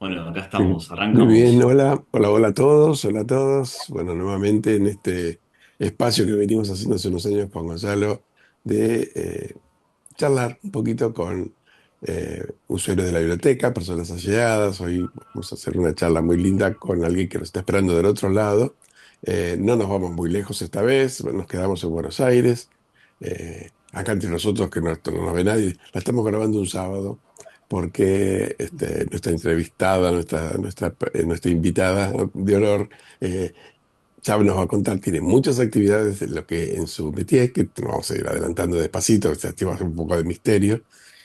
Bueno, acá Muy estamos, muy bien, arrancamos. hola, hola, hola a todos, hola a todos. Bueno, nuevamente en este espacio que venimos haciendo hace unos años con Gonzalo de charlar un poquito con usuarios de la biblioteca, personas allegadas. Hoy vamos a hacer una charla muy linda con alguien que nos está esperando del otro lado. No nos vamos muy lejos esta vez, nos quedamos en Buenos Aires. Acá entre nosotros, que no nos ve nadie, la estamos grabando un sábado porque nuestra entrevistada, nuestra invitada de honor, eh, ya nos va a contar, tiene muchas actividades de lo que en su métier, que nos vamos a ir adelantando despacito, que va a ser un poco de misterio,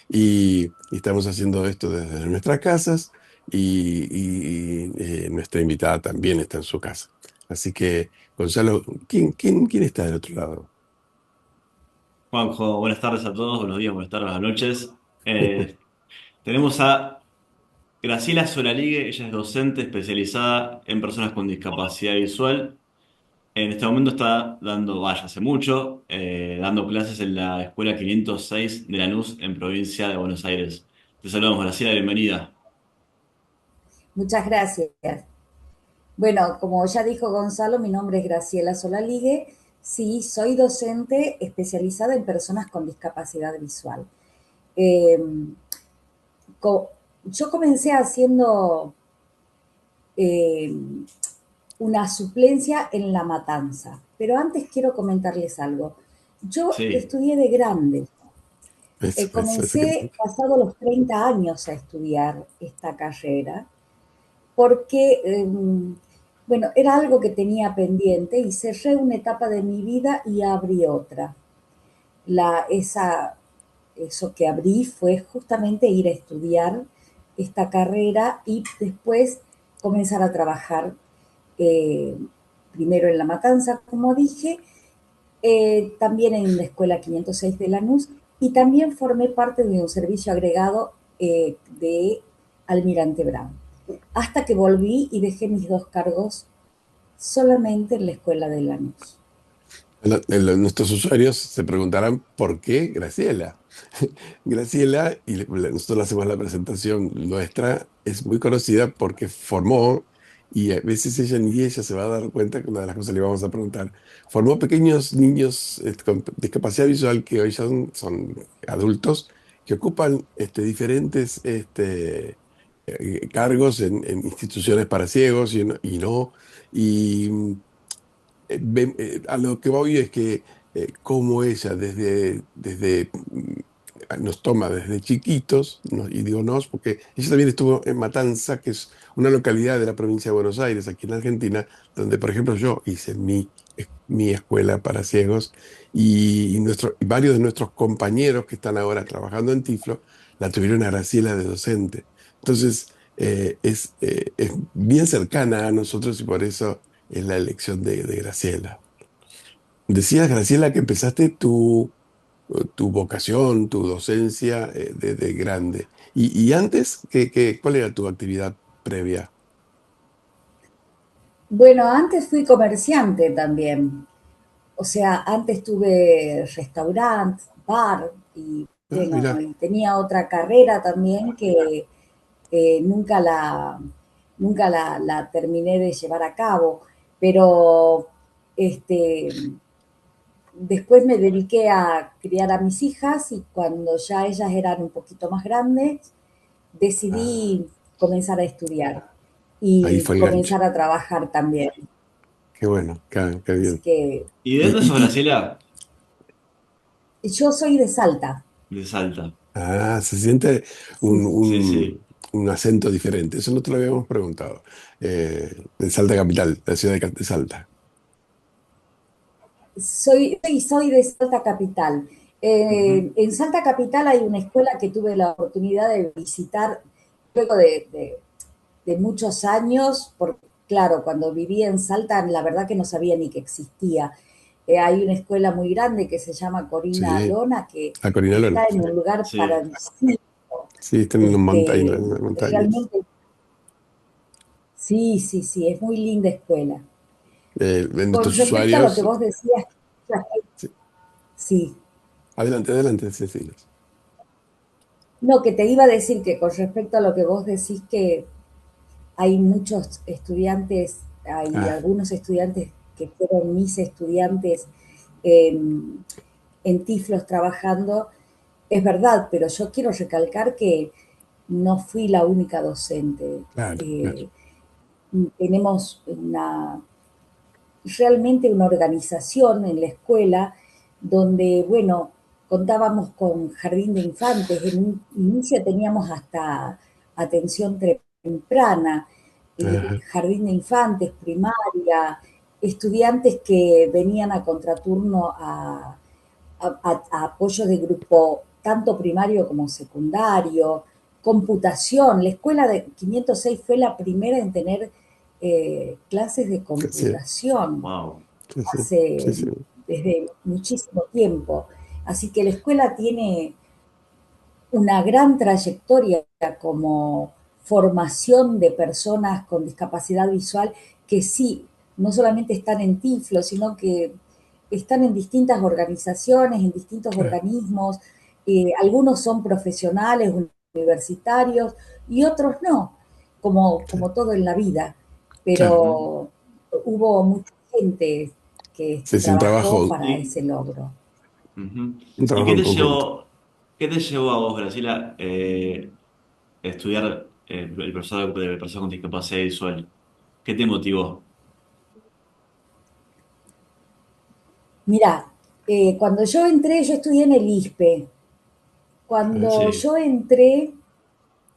y estamos haciendo esto desde nuestras casas, y nuestra invitada también está en su casa. Así que, Gonzalo, ¿quién está del otro lado? Juanjo, buenas tardes a todos, buenos días, buenas tardes, buenas noches. Tenemos a Graciela Solaligue, ella es docente especializada en personas con discapacidad visual. En este momento está dando, vaya, hace mucho, dando clases en la Escuela 506 de Lanús, en provincia de Buenos Aires. Te saludamos, Graciela, bienvenida. Muchas gracias. Bueno, como ya dijo Gonzalo, mi nombre es Graciela Solaligue. Sí, soy docente especializada en personas con discapacidad visual. Eh, yo comencé haciendo eh, una suplencia en La Matanza, pero antes quiero comentarles algo. Yo Sí, estudié de grande. Eso que Comencé pasado los 30 años a estudiar esta carrera porque, bueno, era algo que tenía pendiente y cerré una etapa de mi vida y abrí otra. Eso que abrí fue justamente ir a estudiar esta carrera y después comenzar a trabajar, eh, primero en La Matanza, como dije, también en la Escuela 506 de Lanús, y también formé parte de un servicio agregado de Almirante Brown, hasta que volví y dejé mis dos cargos solamente en la Escuela de Lanús. Nuestros usuarios se preguntarán por qué Graciela. Graciela, y nosotros le hacemos la presentación nuestra, es muy conocida porque formó, y a veces ella ni ella se va a dar cuenta que una de las cosas que le vamos a preguntar, formó pequeños niños con discapacidad visual que hoy son adultos que ocupan diferentes cargos en instituciones para ciegos y no. Y a lo que voy es que como ella nos toma desde chiquitos, y digo nos, porque ella también estuvo en Matanza, que es una localidad de la provincia de Buenos Aires, aquí en Argentina, donde por ejemplo yo hice mi escuela para ciegos, y varios de nuestros compañeros que están ahora trabajando en Tiflo la tuvieron a Graciela de docente. Entonces, es bien cercana a nosotros y por eso es la elección de Graciela. Decías, Graciela, que empezaste tu vocación, tu docencia de grande. Y antes, ¿cuál era tu actividad previa? Bueno, antes fui comerciante también. O sea, antes tuve restaurante, bar y Ah, bueno, mira, y tenía otra carrera también que eh, nunca la, nunca la terminé de llevar a cabo, pero este, después me dediqué a criar a mis hijas y cuando ya ellas eran un poquito más grandes, ah, decidí comenzar a estudiar ahí y fue el gancho. comenzar a trabajar también. Qué bueno, qué Así bien. que ¿y de Eh, dónde sos, y, y- Graciela? yo soy de Salta. De Salta. Se siente Sí, un, Sí, un- sí. un acento diferente. Eso no te lo habíamos preguntado. De Salta Capital, la ciudad de Salta. soy de Salta Capital. Ujú. En Salta Capital hay una escuela que tuve la oportunidad de visitar luego de muchos años, porque claro, cuando vivía en Salta, la verdad que no sabía ni que existía. Hay una escuela muy grande que se llama Corina Sí, Lona, que a Corina está Lona. en un lugar Sí. paradisíaco. Sí, está Este, en las montañas. realmente, sí, sí, sí, es muy linda escuela. De Con nuestros respecto a lo que usuarios. vos decías, Sí, sí, adelante, adelante, Cecilia. no, que te iba a decir que con respecto a lo que vos decís que hay muchos estudiantes, hay Ah, algunos estudiantes que fueron mis estudiantes en, en Tiflos trabajando, es verdad, pero yo quiero recalcar que no fui la única docente. claro, claro. Eh, tenemos realmente una organización en la escuela donde, bueno, contábamos con jardín de infantes. En un inicio teníamos hasta atención temprana, Ajá, jardín de infantes, primaria, estudiantes que venían a contraturno a apoyo de grupo tanto primario como secundario, computación. La escuela de 506 fue la primera en tener clases de sí, computación Wow. sí, sí, sí, hace sí, desde muchísimo tiempo. Así que la escuela tiene una gran trayectoria como formación de personas con discapacidad visual que sí, no solamente están en Tiflo, sino que están en distintas organizaciones, en distintos claro, organismos. Algunos son profesionales, universitarios, y otros no, claro. como todo en la vida. Claro. Ujú. Pero hubo mucha gente que Sí, sí, trabajó para ¿Y, ese logro. ujú. un ¿Y trabajo en conjunto. qué te llevó a vos, Graciela, estudiar el profesor de personas con discapacidad visual? ¿Qué te motivó? Mirá, cuando yo entré, yo estudié en el ISPE. Ah, Cuando Sí. yo entré,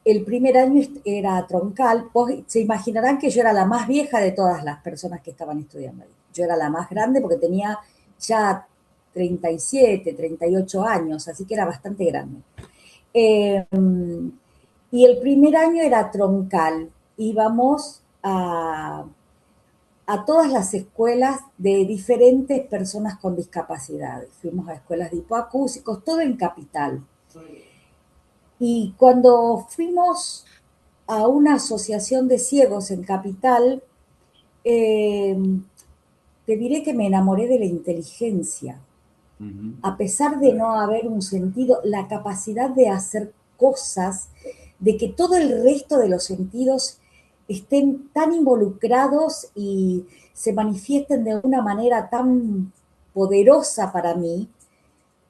el primer año era troncal. Vos se imaginarán que yo era la más vieja de todas las personas que estaban estudiando ahí. Yo era la más grande porque tenía ya 37, 38 años, así que era bastante grande. Eh, y el primer año era troncal. Íbamos a todas las escuelas de diferentes personas con discapacidades. Fuimos a escuelas de hipoacúsicos, todo en Capital. Y cuando fuimos a una asociación de ciegos en Capital, eh, te diré que me enamoré de la inteligencia. Ujú. A pesar de no haber un sentido, la capacidad de hacer cosas, de que todo el resto de los sentidos estén tan involucrados y se manifiesten de una manera tan poderosa para mí,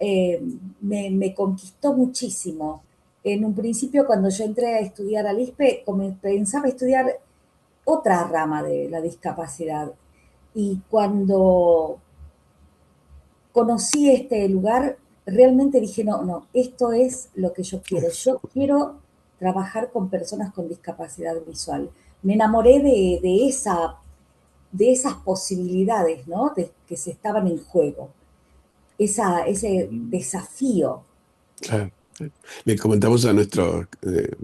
eh, me conquistó muchísimo. En un principio, cuando yo entré a estudiar al ISPE, pensaba estudiar otra rama de la discapacidad. Y cuando conocí este lugar, realmente dije, no, no, esto es lo que yo quiero. es- Yo quiero trabajar con personas con discapacidad visual. Me enamoré de esas posibilidades, ¿no? Que se estaban en juego. Ese Ujú. desafío. claro. Le comentamos a nuestros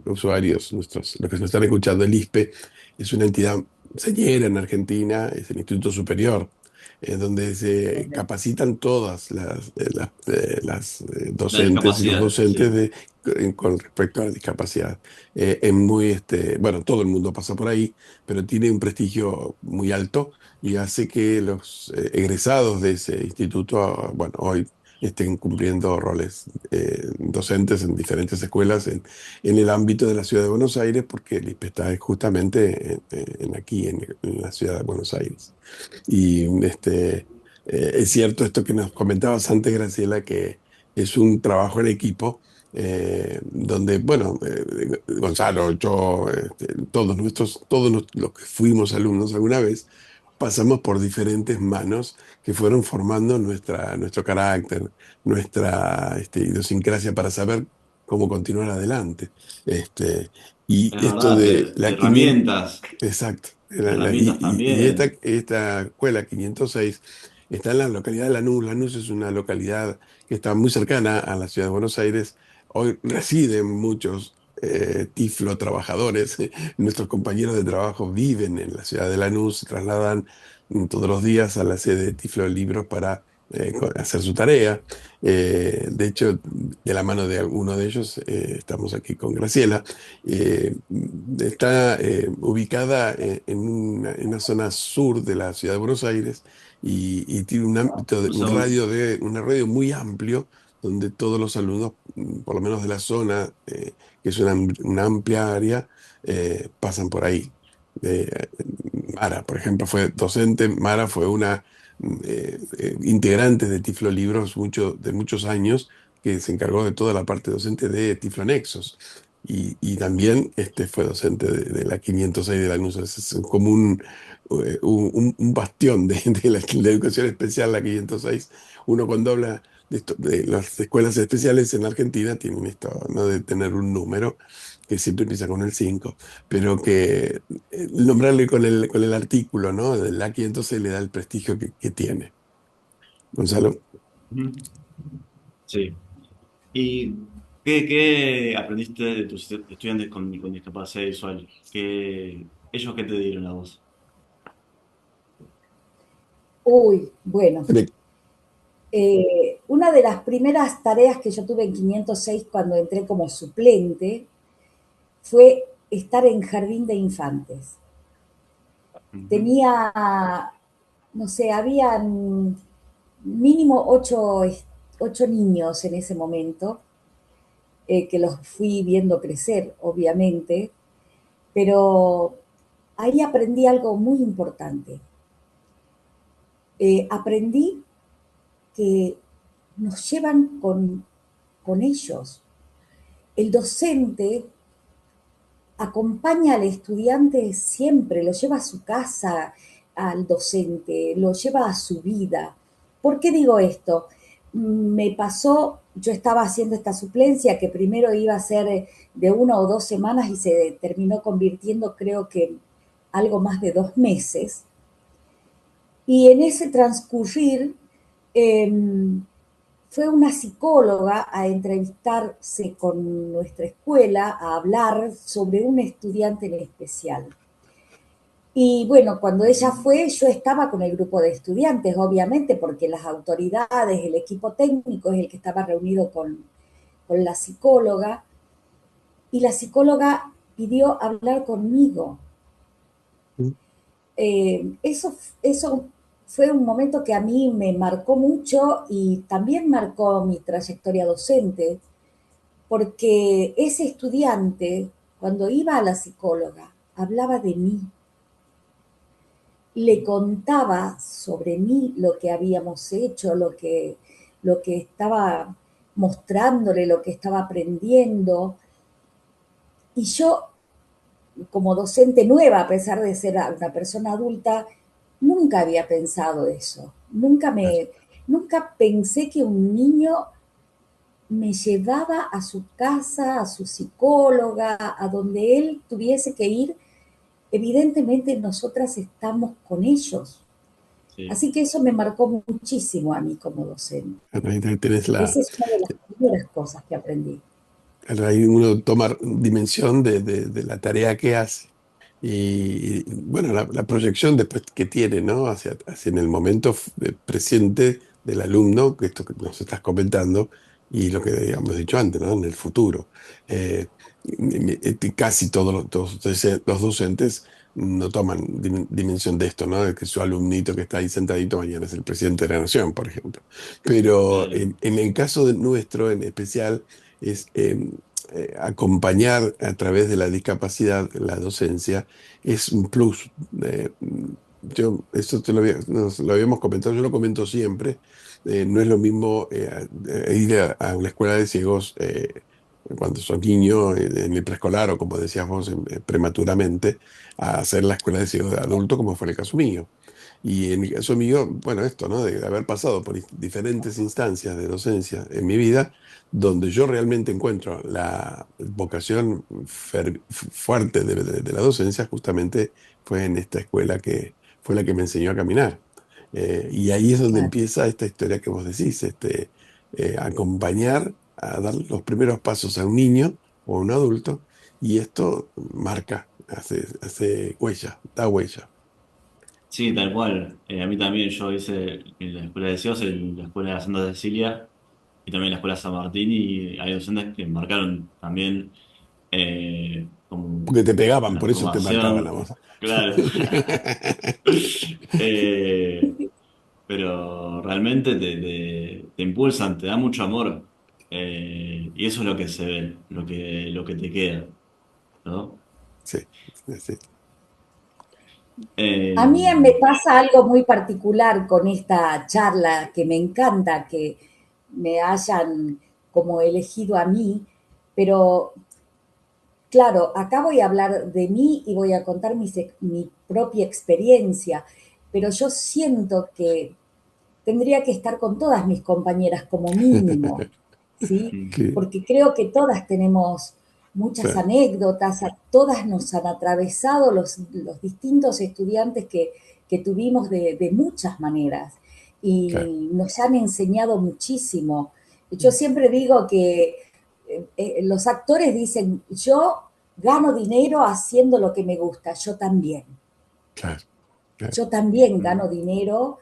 usuarios, los que nos están escuchando, el ISPE es una entidad señera en Argentina, es el Instituto Superior, donde se capacitan todas las La docentes y los discapacidad, docentes sí. con respecto a la discapacidad. Es muy, bueno, todo el mundo pasa por ahí, pero tiene un prestigio muy alto y hace que los egresados de ese instituto, bueno, hoy estén cumpliendo roles docentes en diferentes escuelas en el ámbito de la ciudad de Buenos Aires, porque el ISPE está justamente aquí, en la ciudad de Buenos Aires. Y es cierto esto que nos comentabas antes, Graciela, que es un trabajo en equipo. Donde, bueno, Gonzalo, yo, los que fuimos alumnos alguna vez, pasamos por diferentes manos que fueron formando nuestro carácter, nuestra idiosincrasia para saber cómo continuar adelante. Este, y Es esto verdad, de la 500, herramientas, exacto, herramientas y también. esta escuela 506 está en la localidad de Lanús. Lanús es una localidad que está muy cercana a la ciudad de Buenos Aires. Hoy residen muchos tiflo trabajadores. Nuestros compañeros de trabajo viven en la ciudad de Lanús, se trasladan todos los días a la sede de Tiflo Libros para hacer su tarea. De hecho, de la mano de alguno de ellos, estamos aquí con Graciela. Está ubicada en una zona sur de la ciudad de Buenos Aires y tiene un ámbito, O sea, un radio muy amplio donde todos los alumnos, por lo menos de la zona, que es una amplia área, pasan por ahí. Eh, Mara, por ejemplo, fue docente. Mara fue una integrante de Tiflo Libros de muchos años, que se encargó de toda la parte docente de Tiflo Nexos. Y también fue docente de la 506 de Lanús. Es como un bastión de la educación especial, la 506. Uno cuando habla de las escuelas especiales en Argentina tienen esto, ¿no? De tener un número que siempre empieza con el 5, pero que nombrarle con el artículo, ¿no? Del Aki, entonces le da el prestigio que tiene. Gonzalo. Ujú. Sí. ¿Y qué aprendiste de tus estudiantes con discapacidad visual? ¿Ellos qué te dieron a vos? Uy, bueno, De- una de las primeras tareas que yo tuve en 506 cuando entré como suplente fue estar en jardín de infantes. Ujú. Tenía, no sé, habían mínimo ocho niños en ese momento, que los fui viendo crecer, obviamente, pero ahí aprendí algo muy importante. Aprendí que nos llevan con ellos. El docente acompaña al estudiante siempre, lo lleva a su casa al docente, lo lleva a su vida. ¿Por qué digo esto? Me pasó, yo estaba haciendo esta suplencia que primero iba a ser de 1 o 2 semanas y se terminó convirtiendo creo que algo más de 2 meses. Y en ese transcurrir eh, fue una psicóloga a entrevistarse con nuestra escuela, a hablar sobre un estudiante en especial. Y bueno, cuando ella fue, yo estaba con el grupo de estudiantes, obviamente, porque las autoridades, el equipo técnico es el que estaba reunido con la psicóloga, y la psicóloga pidió hablar conmigo. Eso fue un momento que a mí me marcó mucho y también marcó mi trayectoria docente, porque ese estudiante, cuando iba a la psicóloga, hablaba de mí, le contaba sobre mí lo que habíamos hecho, lo que estaba mostrándole, lo que estaba aprendiendo. Y yo, como docente nueva, a pesar de ser una persona adulta, nunca había pensado eso. Nunca pensé que un niño me llevaba a su casa, a su psicóloga, a donde él tuviese que ir. Evidentemente nosotras estamos con ellos. Sí. Así que eso me marcó muchísimo a mí como docente. Ahí tenés Esa es una de las primeras cosas que aprendí. ahí uno toma dimensión de la tarea que hace. Bueno, la proyección después que tiene, ¿no? Hacia en el momento presente del alumno, que esto que nos estás comentando, y lo que habíamos dicho antes, ¿no? En el futuro. Eh, Casi los docentes no toman dimensión de esto, ¿no? De que su alumnito que está ahí sentadito mañana es el presidente de la nación, por ejemplo. Pero Claro. en el caso de nuestro en especial, es acompañar a través de la discapacidad la docencia es un plus. Yo, eso nos lo habíamos comentado, yo lo comento siempre. No es lo mismo ir a una escuela de ciegos cuando sos niño, en el preescolar o como decías vos, prematuramente, a hacer la escuela de ciegos de adulto, como fue el caso mío. Y en mi caso mío, bueno, esto, ¿no? De haber pasado por diferentes instancias de docencia en mi vida, donde yo realmente encuentro la vocación fuerte de la docencia, justamente fue en esta escuela que fue la que me enseñó a caminar. Y ahí es donde Claro. empieza esta historia que vos decís, acompañar a dar los primeros pasos a un niño o a un adulto, y esto marca, hace huella, da huella. Sí, tal cual. A mí también, yo hice en la escuela de SEOs, en la escuela de Santa Cecilia y también en la escuela San Martín, y hay docentes que marcaron también como Porque te pegaban, una por eso te marcaban a formación, vos. claro. Eh, pero realmente te impulsan, te da mucho amor. Y eso es lo que se ve, lo que te queda, ¿no? Sí, sí, sí. A Eh, mí me pasa algo muy particular con esta charla que me encanta que me hayan como elegido a mí, pero claro, acá voy a hablar de mí y voy a contar mi propia experiencia, pero yo siento que tendría que estar con todas mis compañeras como mínimo, ¿sí? mm, Que, Porque creo que todas tenemos muchas claro, anécdotas, a todas nos han atravesado los distintos estudiantes que tuvimos de muchas maneras claro. y nos han enseñado muchísimo. Yo siempre digo que los actores dicen, yo gano dinero haciendo lo que me gusta, yo también. Claro, claro. Yo también mm. gano dinero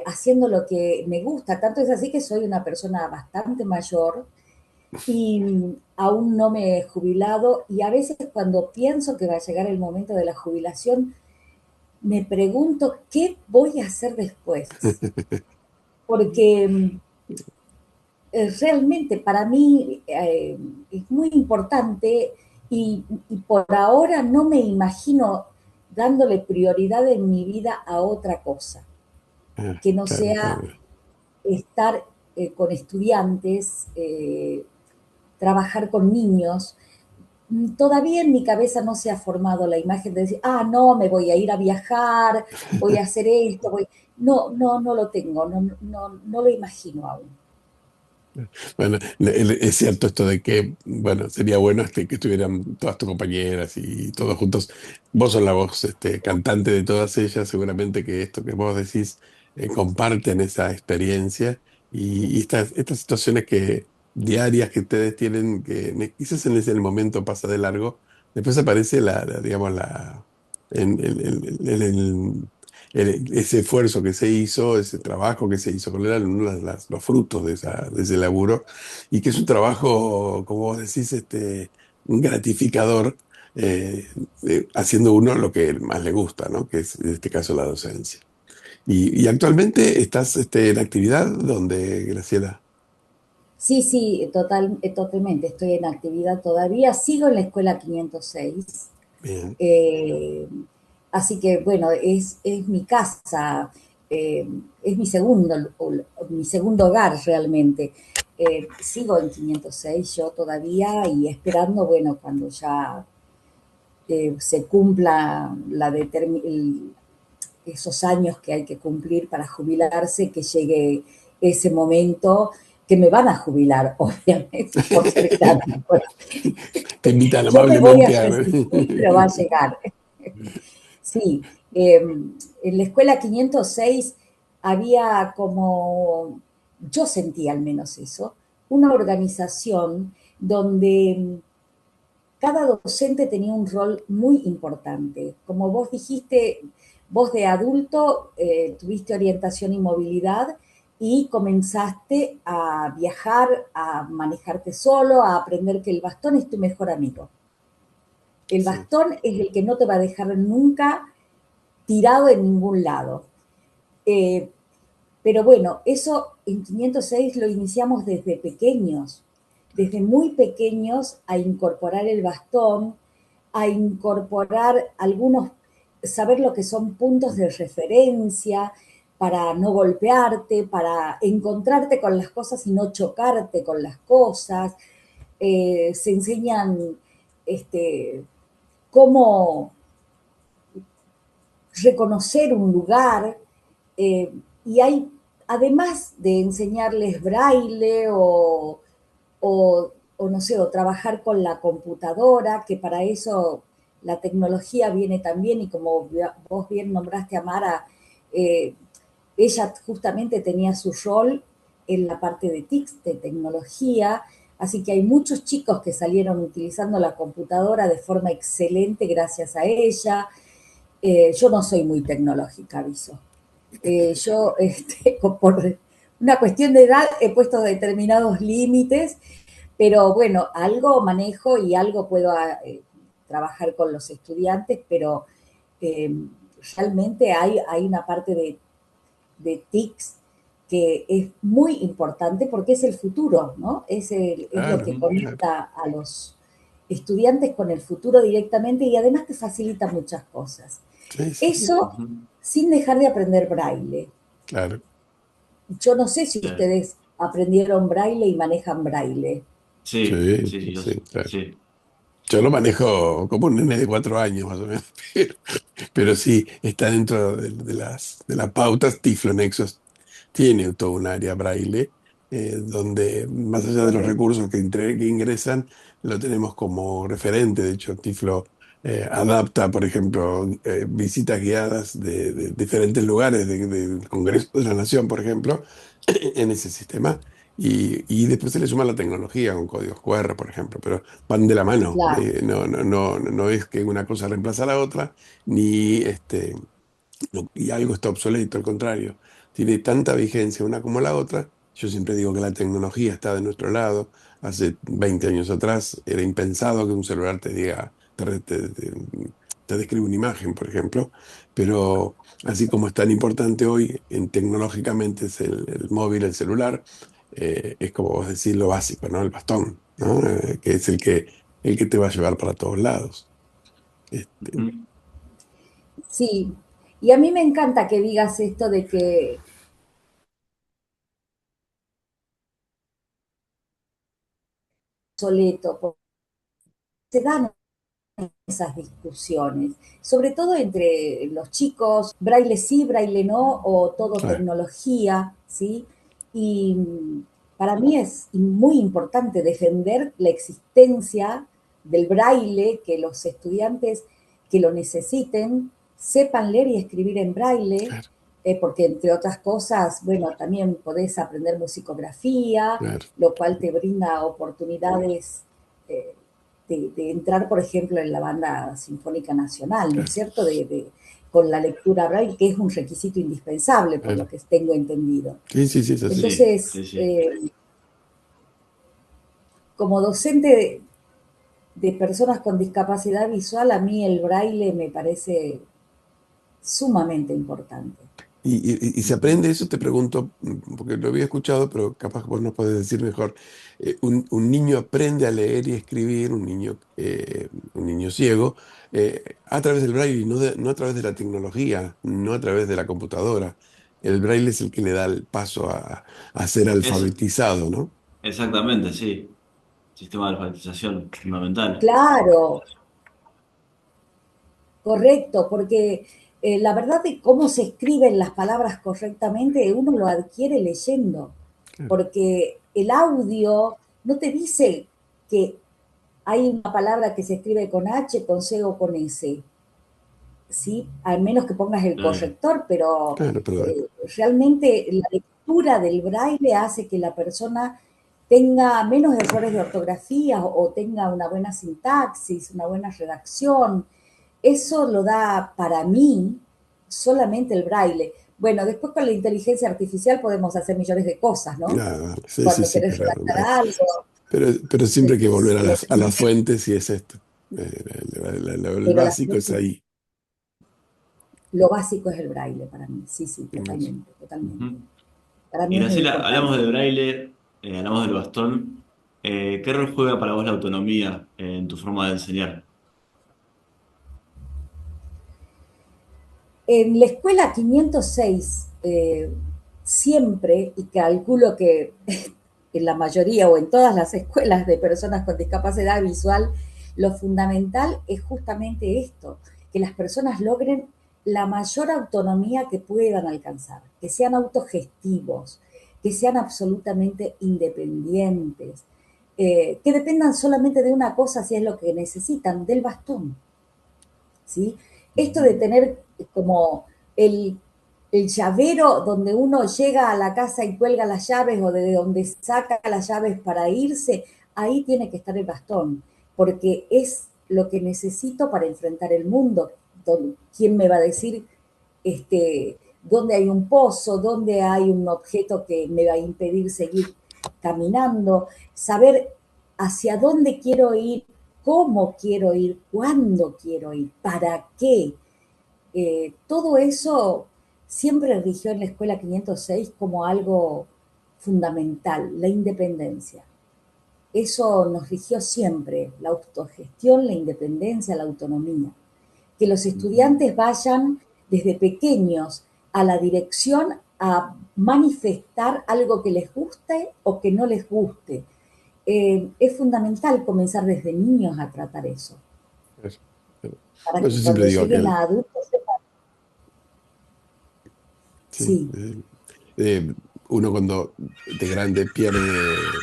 haciendo lo que me gusta. Tanto es así que soy una persona bastante mayor y aún no me he jubilado y a veces cuando pienso que va a llegar el momento de la jubilación, me pregunto qué voy a hacer después. Porque realmente para mí es muy importante y por ahora no me imagino dándole prioridad en mi vida a otra cosa que no Claro, sea claro. estar con estudiantes, trabajar con niños. Todavía en mi cabeza no se ha formado la imagen de decir, ah, no, me voy a ir a viajar, voy a hacer esto, voy... No, no, no lo tengo, no, no, no lo imagino aún. Bueno, es cierto esto de que, bueno, sería bueno que estuvieran todas tus compañeras y todos juntos. Vos sos la voz cantante de todas ellas, seguramente que esto que vos decís comparten esa experiencia y estas situaciones que diarias que ustedes tienen, que quizás en ese momento pasa de largo, después aparece digamos, ese esfuerzo que se hizo, ese trabajo que se hizo, cuáles eran los frutos de ese laburo, y que es un trabajo, como vos decís, gratificador, eh, haciendo uno lo que más le gusta, ¿no? Que es en este caso la docencia. Y actualmente estás en actividad donde, Graciela. Sí, sí, totalmente. Estoy en actividad todavía. Sigo en la escuela 506. Bien, Eh, Así que, bueno, es mi casa, eh, es mi segundo hogar realmente. Sigo en 506 yo todavía y esperando, bueno, cuando ya se cumpla esos años que hay que cumplir para jubilarse, que llegue ese momento que me van a jubilar, obviamente, por ser grande. te invitan Yo me voy a amablemente a... resistir, pero va a llegar. Sí, en la escuela 506 había como, yo sentí al menos eso, una organización donde cada docente tenía un rol muy importante. Como vos dijiste, vos de adulto tuviste orientación y movilidad y comenzaste a viajar, a manejarte solo, a aprender que el bastón es tu mejor amigo. El Sí. bastón es el que no te va a dejar nunca tirado en ningún lado. Eh, pero bueno, eso en 506 lo iniciamos desde pequeños, desde muy pequeños a incorporar el bastón, a incorporar algunos, saber lo que son puntos de referencia para no golpearte, para encontrarte con las cosas y no chocarte con las cosas. Se enseñan cómo reconocer un lugar y hay, además de enseñarles braille o no sé, o trabajar con la computadora, que para eso la tecnología viene también y como vos bien nombraste a Mara, eh, ella justamente tenía su rol en la parte de TICS, de tecnología, así que hay muchos chicos que salieron utilizando la computadora de forma excelente gracias a ella. Yo no soy muy tecnológica, aviso. Yo, por una cuestión de edad, he puesto determinados límites, pero bueno, algo manejo y algo puedo trabajar con los estudiantes, pero eh, realmente hay una parte de TICS que es muy importante porque es el futuro, ¿no? Es lo Claro, que claro. conecta a los estudiantes con el futuro directamente y además te facilita muchas cosas. Sí, sí, sí, Eso Ujú. sin dejar de aprender braille. claro. Yo no sé si Sí, ustedes aprendieron braille y manejan braille. sí, Sí, sí, yo sí, claro. sí. Yo lo manejo como un nene de 4 años más o menos, pero sí, está dentro de las pautas. Tiflonexos tiene todo un área braille, donde más allá de los Correcto. recursos que ingresan, lo tenemos como referente. De hecho, Tiflo adapta, por ejemplo, visitas guiadas de diferentes lugares del Congreso de la Nación, por ejemplo, en ese sistema. Y después se le suma la tecnología con códigos QR, por ejemplo, pero van de la mano. Claro, No, no, no, no es que una cosa reemplaza a la otra, ni y algo está obsoleto, al contrario. Tiene tanta vigencia una como la otra. Yo siempre digo que la tecnología está de nuestro lado. Hace 20 años atrás era impensado que un celular te diga, te describe una imagen, por ejemplo. Pero así como es tan importante hoy, tecnológicamente es el móvil, el celular, es como vos decís lo básico, ¿no? El bastón, ¿no? Que es el que te va a llevar para todos lados. Este, Ujú. sí. Y a mí me encanta que digas esto de que obsoleto, porque se dan esas discusiones, sobre todo entre los chicos, braille sí, braille no, o todo claro, tecnología, ¿sí? Y para mí es muy importante defender la existencia del braille, que los estudiantes que lo necesiten sepan leer y escribir en braille, claro, porque entre otras cosas, bueno, también podés aprender musicografía, claro, lo cual te brinda oportunidades eh, de entrar, por ejemplo, en la banda sinfónica nacional, ¿no es claro, cierto? Con la lectura braille, que es un requisito indispensable, por lo claro. que tengo entendido. Sí, sí, sí, es así. Sí, Entonces, sí, sí. como docente de personas con discapacidad visual, a mí el braille me parece sumamente importante. Y se aprende eso, te pregunto, porque lo había escuchado, pero capaz que vos nos podés decir mejor. Un niño aprende a leer y escribir, un niño ciego, a través del braille, y no a través de la tecnología, no a través de la computadora. El braille es el que le da el paso a ser Es alfabetizado, ¿no? exactamente, sí. Sistema de alfabetización fundamental. Claro, correcto, porque la verdad de cómo se escriben las palabras correctamente, uno lo adquiere leyendo, Claro, porque el audio no te dice que hay una palabra que se escribe con H, con C o con S, ¿sí? Al menos que pongas el Eh, corrector, pero claro, perdón. realmente la lectura del braille hace que la persona tenga menos errores de ortografía o tenga una buena sintaxis, una buena redacción. Eso lo da para mí solamente el braille. Bueno, después con la inteligencia artificial podemos hacer millones de cosas, ¿no? Ah, sí, sí, Cuando sí, querés pero, redactar algo, pero siempre hay que volver a pero, las fuentes y es esto. El pero la básico es ahí. lo básico es el braille para mí. Sí, sí, Eso. totalmente, totalmente. ujú. Para Y mí es muy Graciela, hablamos importante. de braille, hablamos del bastón. ¿Qué rol juega para vos la autonomía en tu forma de enseñar? En la escuela 506, siempre, y calculo que en la mayoría o en todas las escuelas de personas con discapacidad visual, lo fundamental es justamente esto, que las personas logren la mayor autonomía que puedan alcanzar, que sean autogestivos, que sean absolutamente independientes, que dependan solamente de una cosa si es lo que necesitan, del bastón. ¿Sí? Esto de Ujú. tener como el, el llavero donde uno llega a la casa y cuelga las llaves o de donde saca las llaves para irse, ahí tiene que estar el bastón, porque es lo que necesito para enfrentar el mundo. ¿Quién me va a decir dónde hay un pozo, dónde hay un objeto que me va a impedir seguir caminando? Saber hacia dónde quiero ir, cómo quiero ir, cuándo quiero ir, para qué. Todo eso siempre rigió en la Escuela 506 como algo fundamental, la independencia. Eso nos rigió siempre, la autogestión, la independencia, la autonomía. que los estudiantes vayan desde pequeños a la dirección a manifestar algo que les guste o que no les guste. Es fundamental comenzar desde niños a tratar eso, Eso. para No, que yo siempre cuando digo que lleguen a adultos sepan. sí, Sí, uno cuando de grande pierde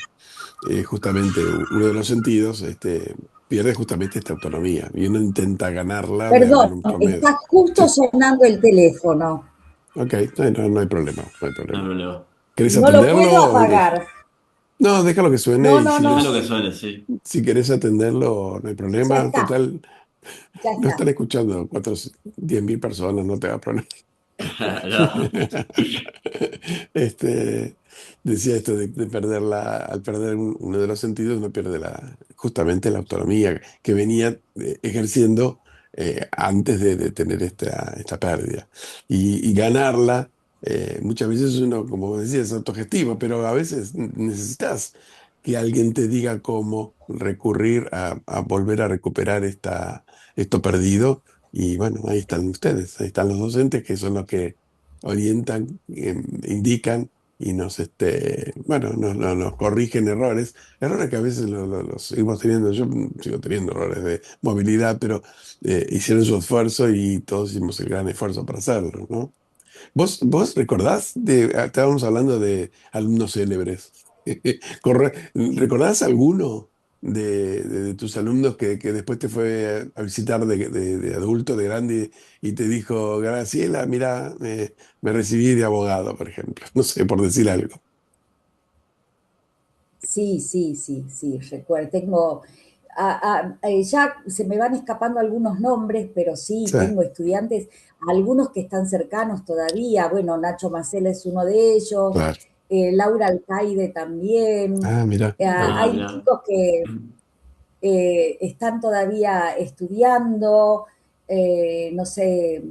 justamente uno de los sentidos, pierde justamente esta autonomía y uno intenta ganarla de perdón, algún otro medio. está justo Sí, sonando el teléfono. ok, no hay problema, no hay No hay problema. problema. ¿Querés No lo puedo atenderlo o qué? apagar. No, déjalo que suene No, y no, si, no, Déjalo que suene, sí. si querés atenderlo, no hay ya problema. está, Total, ya no está. están escuchando 10.000 personas, no te hagas problema. Ya. Este, decía esto de perder al perder uno de los sentidos, uno pierde justamente la autonomía que venía ejerciendo antes de tener esta pérdida. Y ganarla, muchas veces uno, como vos decías, es autogestivo, pero a veces necesitas que alguien te diga cómo recurrir a volver a recuperar esto perdido. Y bueno, ahí están ustedes, ahí están los docentes que son los que orientan, indican y bueno, nos corrigen errores que a veces los seguimos teniendo, yo sigo teniendo errores de movilidad, pero hicieron su esfuerzo y todos hicimos el gran esfuerzo para hacerlo, ¿no? ¿Vos recordás estábamos hablando de alumnos célebres? ¿Recordás alguno de tus alumnos que después te fue a visitar de adulto, de grande, y te dijo, Graciela, mira, me recibí de abogado, por ejemplo? No sé, por decir algo. Sí, sí, sí, sí, recuerdo. Ya se me van escapando algunos nombres, pero sí, Sí, tengo estudiantes, algunos que están cercanos todavía. Bueno, Nacho Macela es uno de ellos, claro. Laura Alcaide también. Ah, mira. Ah, Hay mirá. chicos que están todavía estudiando, no sé,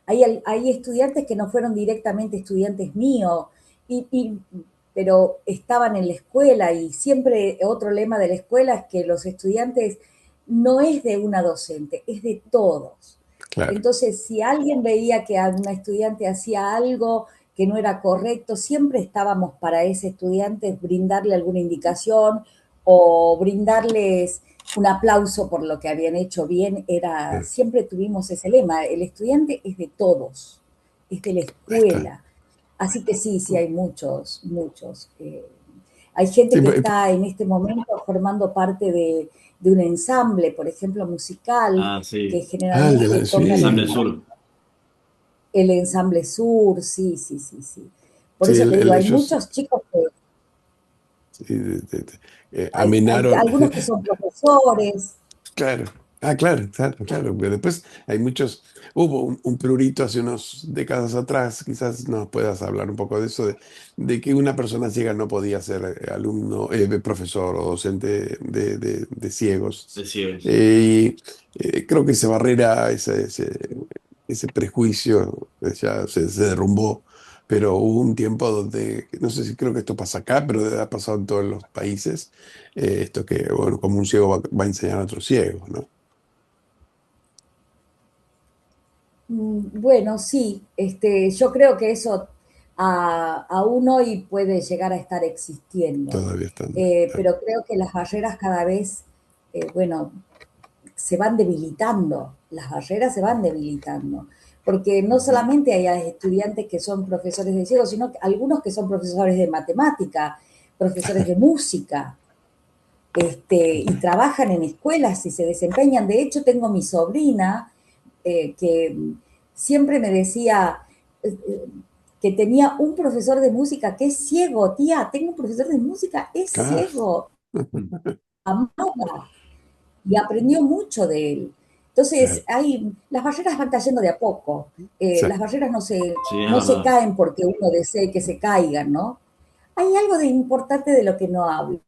hay estudiantes que no fueron directamente estudiantes míos, pero estaban en la escuela y siempre otro lema de la escuela es que los estudiantes no es de una docente, es de todos. Claro. Entonces, si alguien veía que un estudiante hacía algo que no era correcto, siempre estábamos para ese estudiante brindarle alguna indicación o brindarles un aplauso por lo que habían hecho bien. Sí, Siempre tuvimos ese lema, el estudiante es de todos, es de la ahí está. escuela. Así que sí, sí hay muchos, muchos. Hay gente Sí, que está en este momento formando parte de un ensamble, por ejemplo, musical, Ah, que sí. el de generalmente tocan Ensamble sí, Sur. el ensamble sur, sí, sí, sí, sí. Por sí, eso te digo, hay ellos muchos chicos que, sí, hay amenaron. algunos que son profesores. Claro, claro, pero después hay hubo un prurito hace unas décadas atrás, quizás nos puedas hablar un poco de eso, de que una persona ciega no podía ser alumno, profesor o docente de ciegos. De ciegos. Y creo que esa barrera, ese prejuicio ya se derrumbó, pero hubo un tiempo donde, no sé si creo que esto pasa acá, pero ha pasado en todos los países esto que, bueno, como un ciego va a enseñar a otro ciego, ¿no? Bueno, sí, yo creo que eso aún hoy puede llegar a estar existiendo. Todavía están. Pero creo que las barreras cada vez, bueno, se van debilitando, las barreras se van debilitando, porque no solamente hay estudiantes que son profesores de ciego, sino que algunos que son profesores de matemática, profesores de música, y trabajan en escuelas y se desempeñan. De hecho, tengo mi sobrina que siempre me decía que tenía un profesor de música que es ciego, tía, tengo un profesor de música, es Ah, ciego, amaba, y aprendió mucho de él. Entonces, claro. las barreras van cayendo de a poco. Sí, Las barreras Sí, es no se verdad. caen porque uno desee que se caigan, ¿no? Hay algo de importante de lo que no hablo,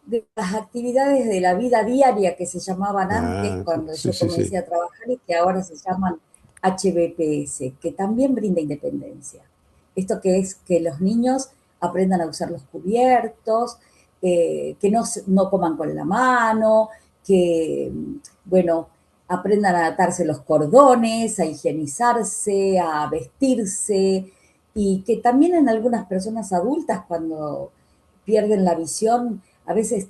de las actividades de la vida diaria que se llamaban antes cuando sí, yo sí, sí. comencé a trabajar y que ahora se llaman HBPS, que también brinda independencia. Esto que es que los niños aprendan a usar los cubiertos, que no coman con la mano, que, bueno, aprendan a atarse los cordones, a higienizarse, a vestirse, y que también en algunas personas adultas cuando pierden la visión, a veces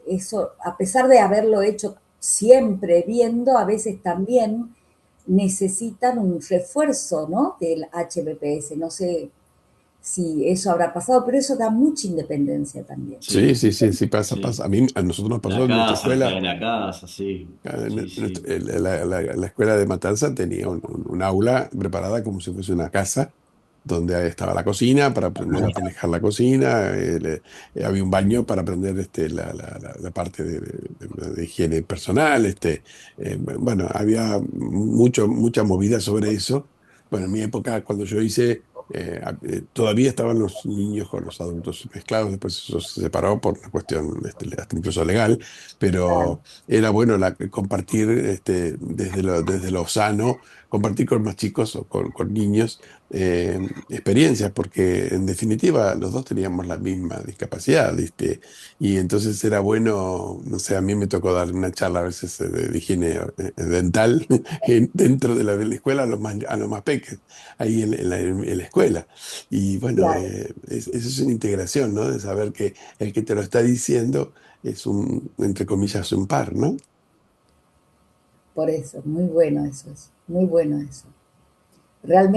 eso, a pesar de haberlo hecho siempre viendo, a veces también necesitan un refuerzo, ¿no? Del HBPS. No sé si eso habrá pasado, pero eso da mucha independencia también. Sí, Sí, sí, sí, sí, pasa, sí. pasa. A nosotros nos pasó La en nuestra casa, las escuela. tareas de la casa, sí, sí, sí. La escuela de Matanza tenía un aula preparada como si fuese una casa, donde ahí estaba la cocina para aprender a manejar la cocina, había un baño para aprender la parte de higiene personal, bueno, había mucha movida sobre eso. Bueno, en mi época, cuando yo hice, todavía estaban los niños con los adultos mezclados, después eso se separó por una cuestión, hasta incluso legal, pero era bueno compartir desde lo sano, compartir con más chicos o con niños experiencias, porque en definitiva los dos teníamos la misma discapacidad, ¿viste? Y entonces era bueno, no sé, a mí me tocó dar una charla a veces de higiene dental dentro de la escuela a los más pequeños, ahí en la escuela. Y bueno, Claro, eso es una integración, ¿no? De saber que el que te lo está diciendo es entre comillas, un par, ¿no? por eso, muy bueno eso, es muy bueno eso.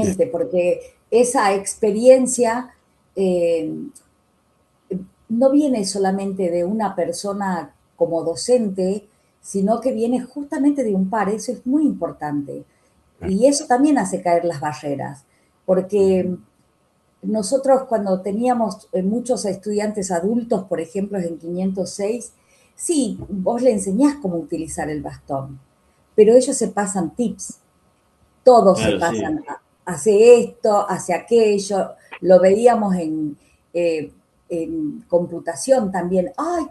Es- Realmente, porque esa experiencia eh, no viene solamente de una persona como docente, sino que viene justamente de un par, eso es muy importante. Y eso también hace caer las barreras, porque nosotros cuando teníamos muchos estudiantes adultos, por ejemplo, en 506, sí, vos le enseñás cómo utilizar el bastón, pero ellos se pasan tips, todos se Claro, sí. pasan, hace esto, hace aquello, lo veíamos eh, en computación también, ay,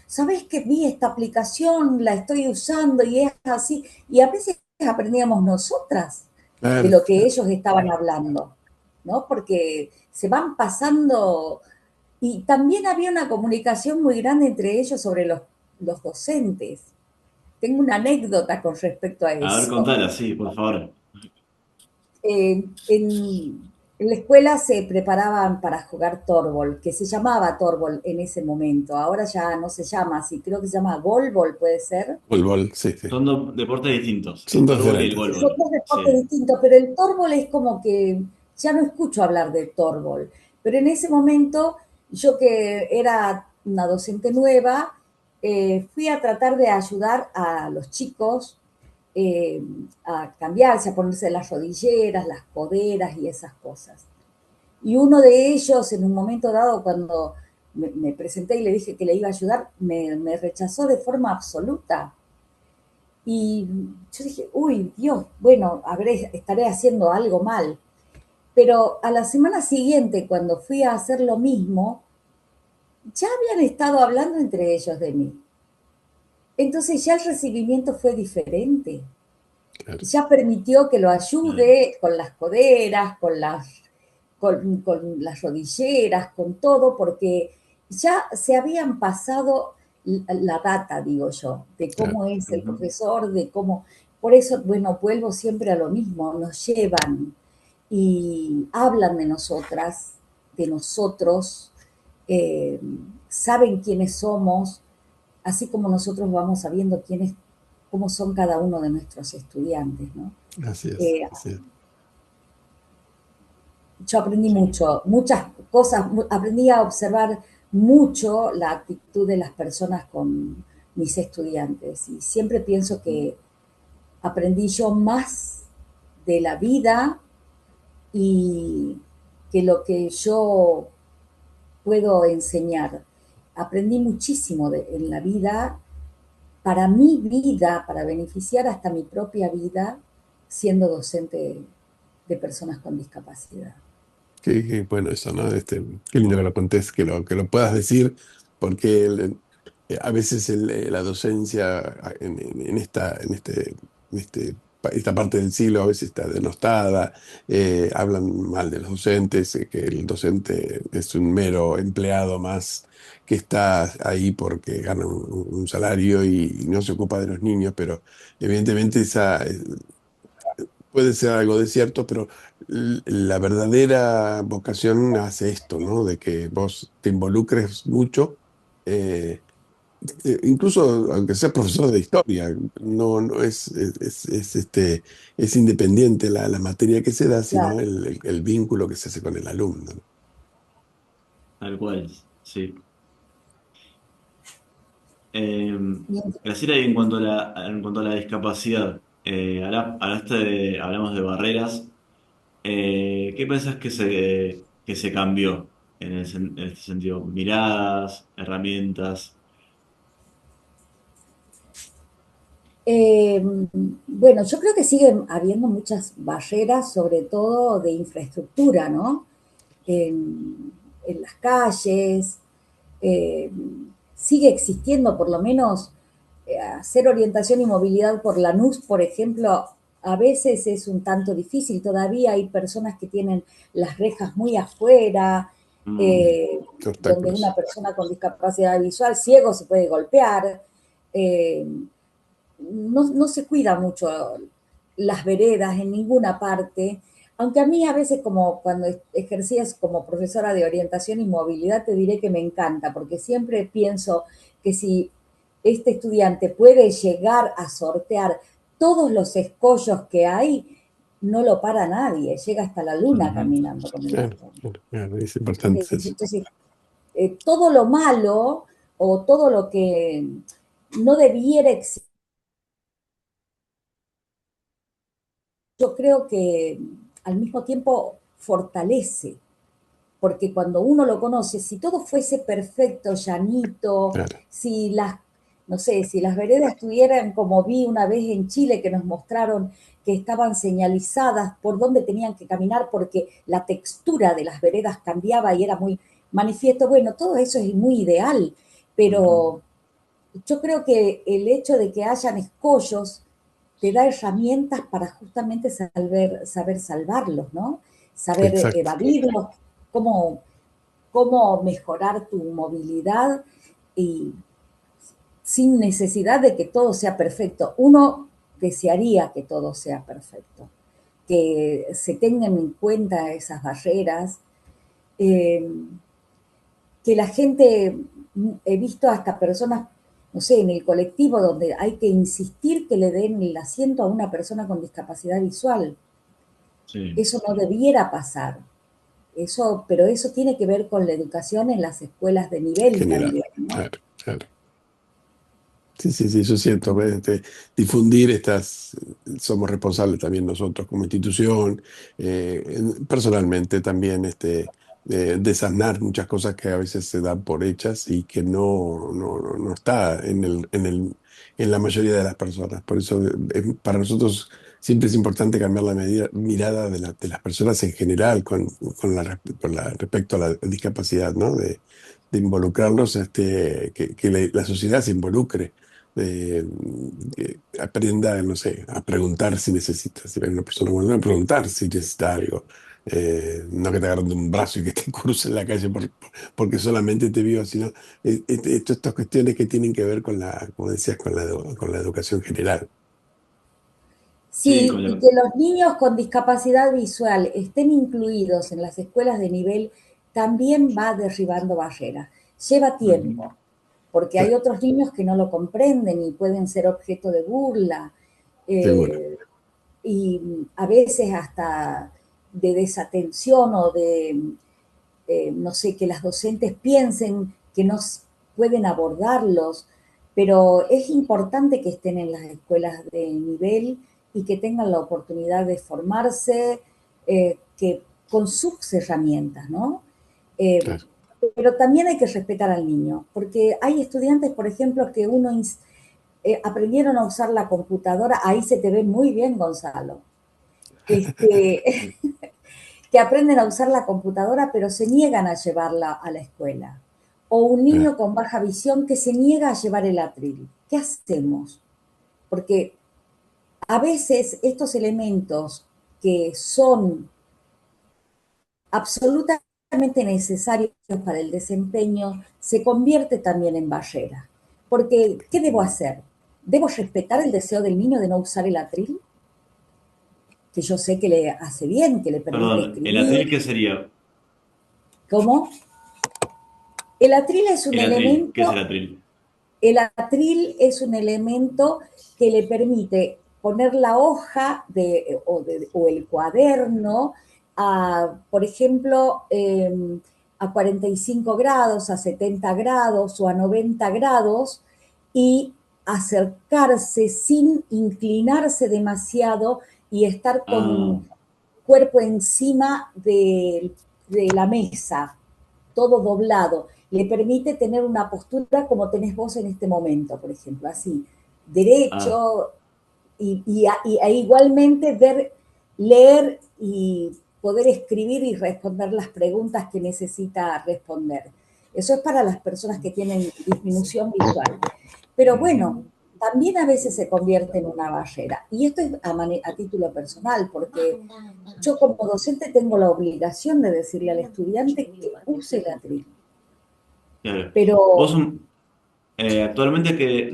¿sabés que vi esta aplicación, la estoy usando y es así? Y a veces aprendíamos nosotras de Claro, lo que ellos estaban hablando, ¿no? Porque se van pasando, y también había una comunicación muy grande entre ellos sobre los docentes. Tengo una anécdota con respecto a A ver, eso. contala, sí, por favor. En la escuela se preparaban para jugar torbol, que se llamaba torbol en ese momento. Ahora ya no se llama así, creo que se llama golbol, puede ser. voleibol, sí, sí. Son deportes distintos, Son el dos torbol y el diferentes. Son voleibol. dos deportes Sí. distintos, pero el torbol es como que ya no escucho hablar de torbol. Pero en ese momento, yo que era una docente nueva, fui a tratar de ayudar a los chicos eh, a cambiarse, a ponerse las rodilleras, las coderas y esas cosas. Y uno de ellos, en un momento dado, cuando me presenté y le dije que le iba a ayudar, me rechazó de forma absoluta. Y yo dije, uy, Dios, bueno, estaré haciendo algo mal. Pero a la semana siguiente, cuando fui a hacer lo mismo, ya habían estado hablando entre ellos de mí. Entonces ya el recibimiento fue diferente. Claro, Ya permitió que lo Claro. ayude con las coderas, con las rodilleras, con todo, porque ya se habían pasado la data, digo yo, de claro. cómo es el Ujú. profesor, de cómo... Por eso, bueno, vuelvo siempre a lo mismo, nos llevan y hablan de nosotras, de nosotros, eh, saben quiénes somos, así como nosotros vamos sabiendo cómo son cada uno de nuestros estudiantes, ¿no? Así es, Eh, así es. yo aprendí Sí. mucho, muchas cosas, aprendí a observar mucho la actitud de las personas con mis estudiantes y siempre pienso Ujú. que aprendí yo más de la vida y que lo que yo puedo enseñar. Aprendí muchísimo en la vida, para mi vida, para beneficiar hasta mi propia vida, siendo docente de personas con discapacidad. Qué bueno eso, ¿no? Qué lindo que lo contés, que lo puedas decir, porque a veces la docencia en esta parte del siglo a veces está denostada, hablan mal de los docentes, que el docente es un mero empleado más que está ahí porque gana un salario y no se ocupa de los niños, pero evidentemente esa puede ser algo de cierto, pero la verdadera vocación hace esto, ¿no? De que vos te involucres mucho. eh, Incluso aunque seas profesor de historia, no es independiente la materia que se da, sino Claro. el vínculo que se hace con el alumno, ¿no? Tal cual, sí. Eh, Bien. Graciela, y en cuanto a la discapacidad, hablamos de barreras. ¿Qué pensás que se cambió en este sentido? Miradas, herramientas. Eh, bueno, yo creo que siguen habiendo muchas barreras, sobre todo de infraestructura, ¿no? En las calles, eh, sigue existiendo, por lo menos, hacer orientación y movilidad por Lanús, por ejemplo, a veces es un tanto difícil. Todavía hay personas que tienen las rejas muy afuera, Mm, eh, donde una Obstáculos. persona con discapacidad visual, ciego, se puede golpear. Eh, no se cuida mucho las veredas en ninguna parte, aunque a mí a veces, como cuando ejercías como profesora de orientación y movilidad, te diré que me encanta, porque siempre pienso que si este estudiante puede llegar a sortear todos los escollos que hay, no lo para nadie, llega hasta la luna ujú. caminando con el Claro, bastón. claro, claro, es importante eso. Entonces, todo lo malo o todo lo que no debiera existir, yo creo que al mismo tiempo fortalece, porque cuando uno lo conoce, si todo fuese perfecto, llanito, Claro, si las, no sé, si las veredas estuvieran como vi una vez en Chile que nos mostraron que estaban señalizadas por dónde tenían que caminar porque la textura de las veredas cambiaba y era muy manifiesto, bueno, todo eso es muy ideal, Ujú. pero yo creo que el hecho de que hayan escollos te da herramientas para justamente saber salvarlos, ¿no? Saber exacto. evadirlos, cómo, cómo mejorar tu movilidad y sin necesidad de que todo sea perfecto. Uno desearía que todo sea perfecto, que se tengan en cuenta esas barreras, eh, que la gente, he visto hasta personas, no sé, en el colectivo donde hay que insistir que le den el asiento a una persona con discapacidad visual. Sí, Eso no debiera pasar. Eso, pero eso tiene que ver con la educación en las escuelas de nivel General, también, ¿no? claro, claro. Sí, sí, sí, eso es cierto. Pues, difundir somos responsables también nosotros como institución, personalmente también, de sanar muchas cosas que a veces se dan por hechas y que no está en la mayoría de las personas. Por eso, para nosotros siempre es importante cambiar la mirada de las personas en general respecto a la discapacidad, ¿no? De involucrarlos, que la sociedad se involucre, que aprenda, no sé, a preguntar si necesita, si ve una persona con a preguntar si necesita algo. No que te agarren de un brazo y que te crucen la calle porque solamente te vio, sino estas cuestiones que tienen que ver con como decías, con la educación general. sí, Sí, y que los niños con discapacidad visual estén incluidos en las escuelas de nivel también va derribando barreras. Lleva ujú. tiempo, porque Sí, hay otros niños que no lo comprenden y pueden ser objeto de burla. seguro. eh, y a veces hasta de desatención o de, no sé, que las docentes piensen que no pueden abordarlos, pero es importante que estén en las escuelas de nivel y que tengan la oportunidad de formarse, que con sus herramientas, ¿no? Eh, Claro. pero también hay que respetar al niño, porque hay estudiantes, por ejemplo, que aprendieron a usar la computadora, ahí se te ve muy bien, Gonzalo, este, que aprenden a usar la computadora pero se niegan a llevarla a la escuela. O un Ah, niño con baja visión que se niega a llevar el atril. ¿Qué hacemos? Porque a veces estos elementos que son absolutamente necesarios para el desempeño se convierte también en barrera. Porque, ¿qué debo hacer? ¿Debo respetar el deseo del niño de no usar el atril? Que yo sé que le hace bien, que le permite Perdón, ¿el escribir. atril qué sería? ¿Cómo? El atril es un El atril, ¿qué es el elemento, atril? el atril es un elemento que le permite poner la hoja o el cuaderno por ejemplo, a 45 grados, a 70 grados o a 90 grados y acercarse sin inclinarse demasiado y estar Ah, con cuerpo encima de la mesa, todo doblado. Le permite tener una postura como tenés vos en este momento, por ejemplo, así, ah, derecho, igualmente leer y poder escribir y responder las preguntas que necesita responder. Eso es para las personas que tienen disminución visual. Pero bueno, ujú. también a veces se convierte en una barrera. Y esto es a título personal, porque yo como docente tengo la obligación de decirle al estudiante que use el atril. Claro. Pero Vos actualmente qué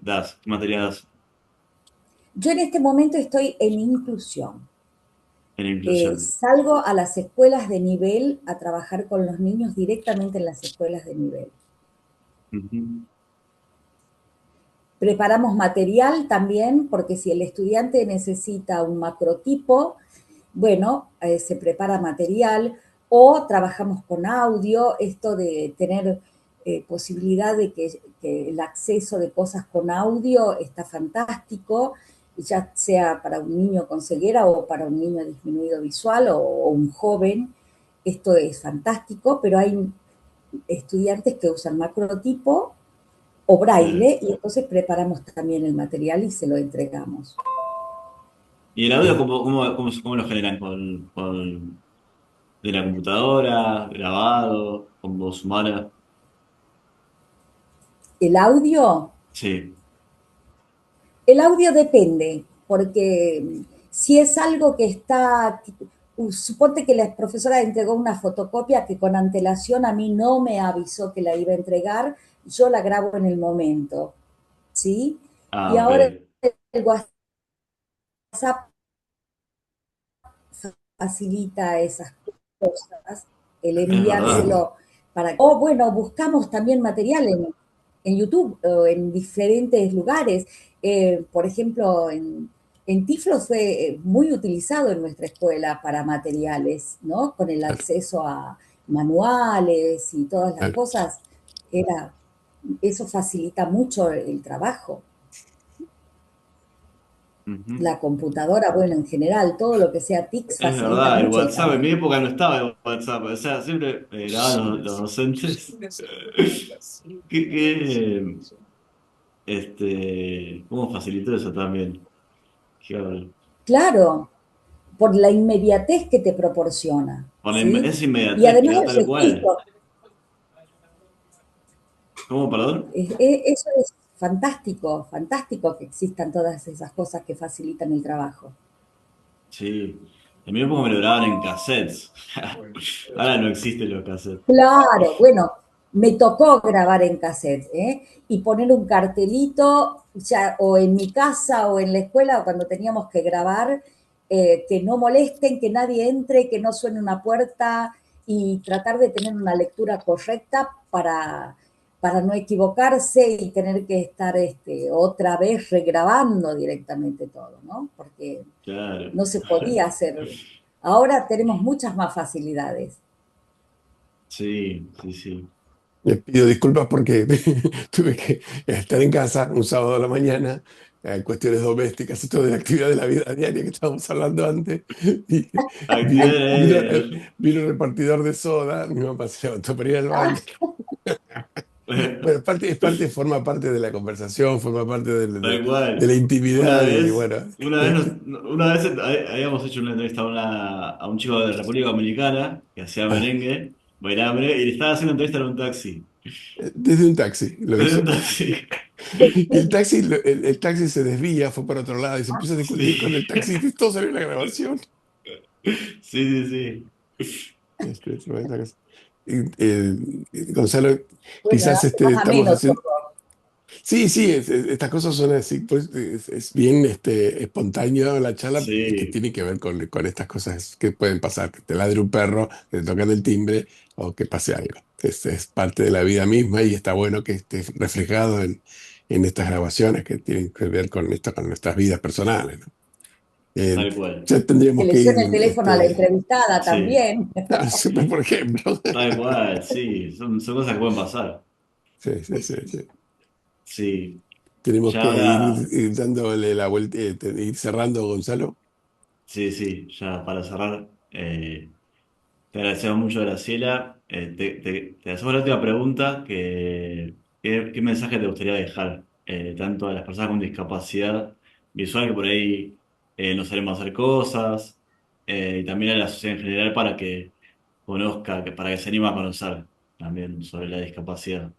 das, qué materia das yo en este momento estoy en inclusión. en inclusión. Salgo a las escuelas de nivel a trabajar con los niños directamente en las escuelas de nivel. Ujú. Preparamos material también, porque si el estudiante necesita un macrotipo, bueno, se prepara material o trabajamos con audio, esto de tener posibilidad de que el acceso de cosas con audio está fantástico, ya sea para un niño con ceguera o para un niño disminuido visual o un joven, esto es fantástico, pero hay estudiantes que usan macrotipo o Claro. braille y entonces preparamos también el material y se lo entregamos. ¿Y el audio cómo lo generan? ¿De la computadora, grabado, con voz humana? El audio, Sí. el audio depende, porque si es algo que está, suponte que la profesora entregó una fotocopia que con antelación a mí no me avisó que la iba a entregar, yo la grabo en el momento, ¿sí? Y Ah, ok. ahora el WhatsApp facilita esas cosas, el Es verdad. enviárselo para... O bueno, buscamos también material en YouTube o en diferentes lugares. Por ejemplo, en Tiflo fue muy utilizado en nuestra escuela para materiales, ¿no? Con el Claro, acceso a manuales y todas las claro. cosas. Era, eso facilita mucho el trabajo. Ujú. La computadora, bueno, en general, todo lo que sea TICS Es facilita verdad, el mucho el WhatsApp, en mi trabajo. época no estaba el WhatsApp, o sea, siempre grababan los docentes. ¿Qué, cómo facilitó eso también? Qué bárbaro. Claro, por la inmediatez que te proporciona, ¿sí? Es Y inmediatez, además pero el tal cual. registro, ¿Cómo, perdón? eso es fantástico, fantástico que existan todas esas cosas que facilitan el trabajo. Sí. En mi época me lo grababan en cassettes. Ahora no existen los cassettes. Claro, bueno, me tocó grabar en cassette, ¿eh? Y poner un cartelito, ya, o en mi casa o en la escuela, cuando teníamos que grabar, que no molesten, que nadie entre, que no suene una puerta y tratar de tener una lectura correcta para no equivocarse y tener que estar otra vez regrabando directamente todo, ¿no? Porque Claro. no se podía hacer. Ahora tenemos muchas más facilidades. Sí, sí, sí. Les pido disculpas porque tuve que estar en casa un sábado a la mañana, cuestiones domésticas, esto de la actividad de la vida diaria que estábamos hablando antes. Y Actividades. vino el repartidor de soda, mi mamá se levantó para ir al baño. Bueno, forma parte de la conversación, forma parte Tal de la cual. intimidad y bueno. Una vez habíamos hecho una entrevista a un chico de República Dominicana que hacía Ah, merengue, bailable, y le estaba haciendo entrevista en un taxi. desde un taxi lo En hizo. un taxi. El taxi se desvía, fue por otro lado y se empieza a discutir Sí, con el taxista y todo salió en la grabación. sí, sí, Tremenda cosa. Gonzalo, Bueno, quizás hace más estamos ameno haciendo. todo. Sí, sí, estas cosas son así, pues es bien espontáneo la charla y que sí, tiene que ver con estas cosas que pueden pasar, que te ladre un perro, que te tocan el timbre o que pase algo. Es parte de la vida misma y está bueno que esté reflejado en estas grabaciones que tienen que ver con esto, con nuestras vidas personales, ¿no? Eh, tal cual. ya Que tendríamos le que ir, suene el teléfono a la entrevistada Sí, también. por ejemplo. tal cual, sí, son cosas que pueden pasar. Sí, sí, sí, sí. Sí, Tenemos ya que ahora, ir dándole la vuelta, ir cerrando, Gonzalo. sí, sí, ya para cerrar, te agradecemos mucho, Graciela. Te hacemos la última pregunta, ¿qué mensaje te gustaría dejar tanto a las personas con discapacidad visual que por ahí no sabemos hacer cosas, y también a la sociedad en general para que conozca, para que se anime a conocer también sobre la discapacidad?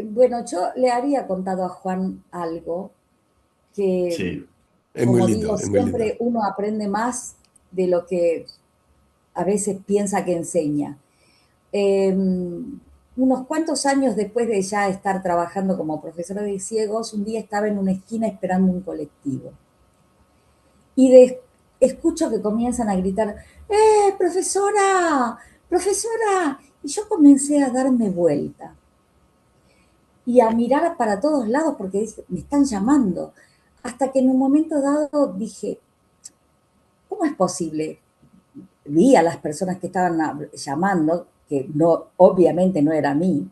Bueno, yo le había contado a Juan algo que, Sí, Es muy como lindo, digo, es muy lindo. siempre uno aprende más de lo que a veces piensa que enseña. Eh, Unos cuantos años después de ya estar trabajando como profesora de ciegos, un día estaba en una esquina esperando un colectivo. Y escucho que comienzan a gritar, profesora! ¡Profesora! Y yo comencé a darme vuelta y a mirar para todos lados porque dije, me están llamando. Hasta que en un momento dado dije, ¿cómo es posible? Vi a las personas que estaban llamando, que no, obviamente no era a mí,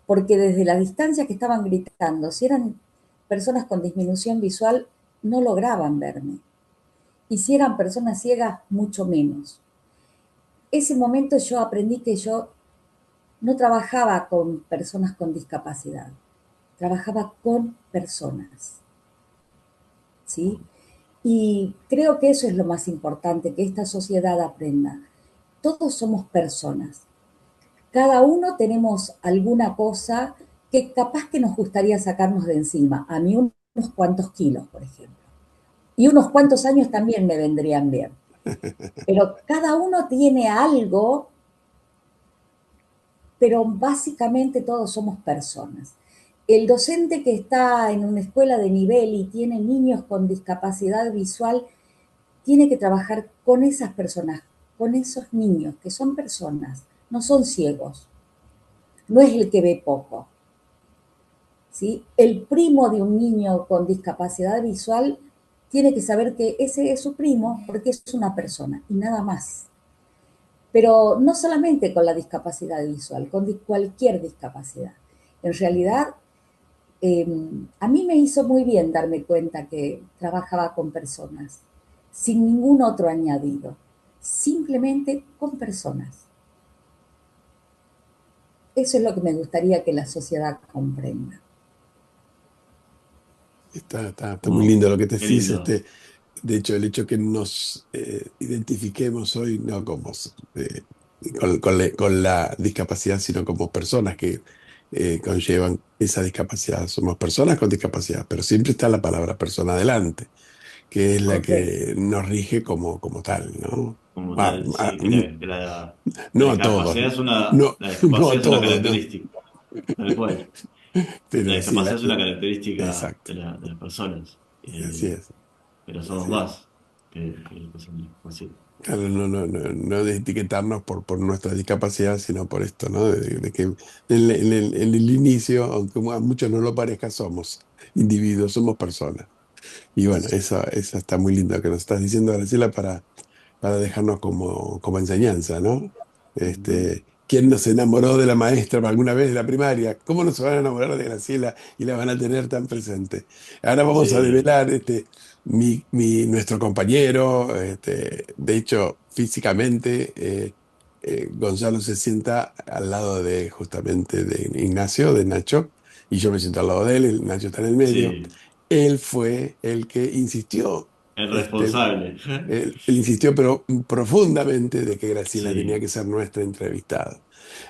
porque desde la distancia que estaban gritando, si eran personas con disminución visual, no lograban verme. Y si eran personas ciegas, mucho menos. Ese momento yo aprendí que yo no trabajaba con personas con discapacidad, trabajaba con personas, ¿sí? Y creo que eso es lo más importante, que esta sociedad aprenda. Todos somos personas. Cada uno tenemos alguna cosa que capaz que nos gustaría sacarnos de encima. A mí unos cuantos kilos, por ejemplo. Y unos cuantos años también me vendrían bien. Pero cada uno tiene algo, pero básicamente todos somos personas. El docente que está en una escuela de nivel y tiene niños con discapacidad visual tiene que trabajar con esas personas, con esos niños que son personas, no son ciegos, no es el que ve poco. ¿Sí? El primo de un niño con discapacidad visual tiene que saber que ese es su primo porque es una persona y nada más. Pero no solamente con la discapacidad visual, con cualquier discapacidad. En realidad, eh, a mí me hizo muy bien darme cuenta que trabajaba con personas, sin ningún otro añadido, simplemente con personas. Eso es lo que me gustaría que la sociedad comprenda. Está muy no, lindo lo que te qué decís. lindo. De hecho, el hecho que nos identifiquemos hoy no como con la discapacidad, sino como personas que conllevan esa discapacidad. Somos personas con discapacidad, pero siempre está la palabra persona adelante, que es la Correcto. que nos rige como tal, ¿no? Como Ah, tal, ah, sí, la no a todos, discapacidad no, la no discapacidad a es una todos, ¿no? característica, tal cual. La Pero sí, discapacidad es una característica exacto, de las personas, así es. pero somos Así es. más que los que son discapacidades. Claro, no de etiquetarnos por nuestra discapacidad, sino por esto, ¿no? De que en el inicio, aunque a muchos no lo parezca, somos individuos, somos personas. Y bueno, eso está muy lindo que nos estás diciendo, Graciela, para dejarnos como enseñanza, ¿no? Ujú. ¿Quién no se enamoró de la maestra alguna vez de la primaria? ¿Cómo no se van a enamorar de Graciela y la van a tener tan presente? Ahora vamos a Sí, develar nuestro compañero, de hecho, físicamente, Gonzalo se sienta al lado de justamente de Ignacio, de Nacho, y yo me siento al lado de él, el Nacho está en el medio. sí, Él fue el que insistió. el Este, responsable. él insistió, pero profundamente, de que Graciela tenía Sí, que ser nuestra entrevistada.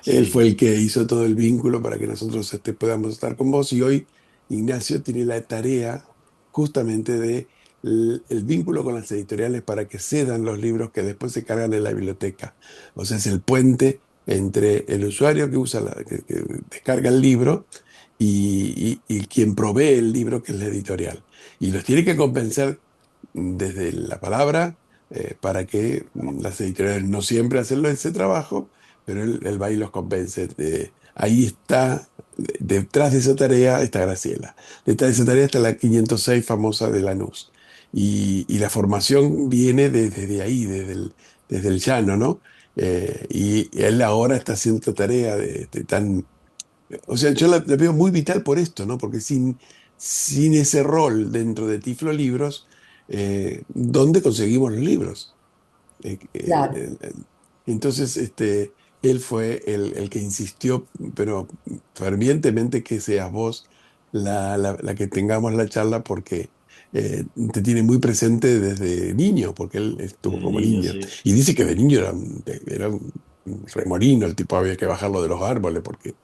Él fue Sí, el que hizo todo el vínculo para que nosotros podamos estar con vos y hoy Ignacio tiene la tarea justamente de el vínculo con las editoriales para que cedan los libros que después se cargan en la biblioteca. O sea, es el puente entre el usuario que usa que descarga el libro y quien provee el libro, que es la editorial. Y los tiene que convencer desde la palabra para que las editoriales no siempre hacen ese trabajo, pero él va y los convence. Ahí está, detrás de esa tarea está Graciela. Detrás de esa tarea está la 506 famosa de Lanús. Y la formación viene desde ahí, desde el llano, ¿no? Y él ahora está haciendo esta tarea de tan o sea, yo la veo muy vital por esto, ¿no? Porque sin ese rol dentro de Tiflo Libros, ¿dónde conseguimos los libros? Eh, eh, Claro. eh, entonces, él fue el que insistió, pero fervientemente, que seas vos la que tengamos la charla, porque te tiene muy presente desde niño, porque él estuvo desde como niño, niño. sí. Y dice que de niño era un remolino, el tipo había que bajarlo de los árboles, porque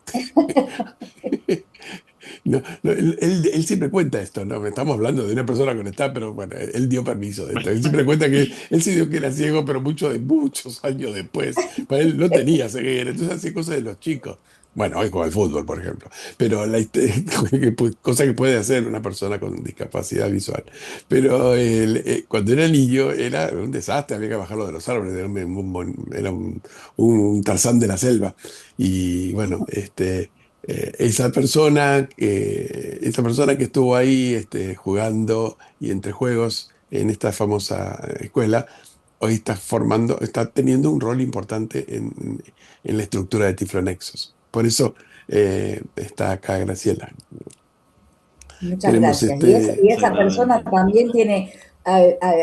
no, no, él siempre cuenta esto, ¿no? Estamos hablando de una persona que no está, pero bueno, él dio permiso de esto. Él siempre cuenta que él sí dio que era ciego, pero muchos años después. Para él no tenía ceguera, entonces hacía cosas de los chicos. Bueno, hoy juega al fútbol, por ejemplo. Pero cosa que puede hacer una persona con discapacidad visual. Pero cuando era niño era un desastre, había que bajarlo de los árboles, era un Tarzán de la selva. Y bueno, esa persona que estuvo ahí jugando y entre juegos en esta famosa escuela, hoy está teniendo un rol importante en la estructura de Tiflonexos. Por eso está acá Graciela. Muchas Tenemos gracias. Y esa persona Exactamente. también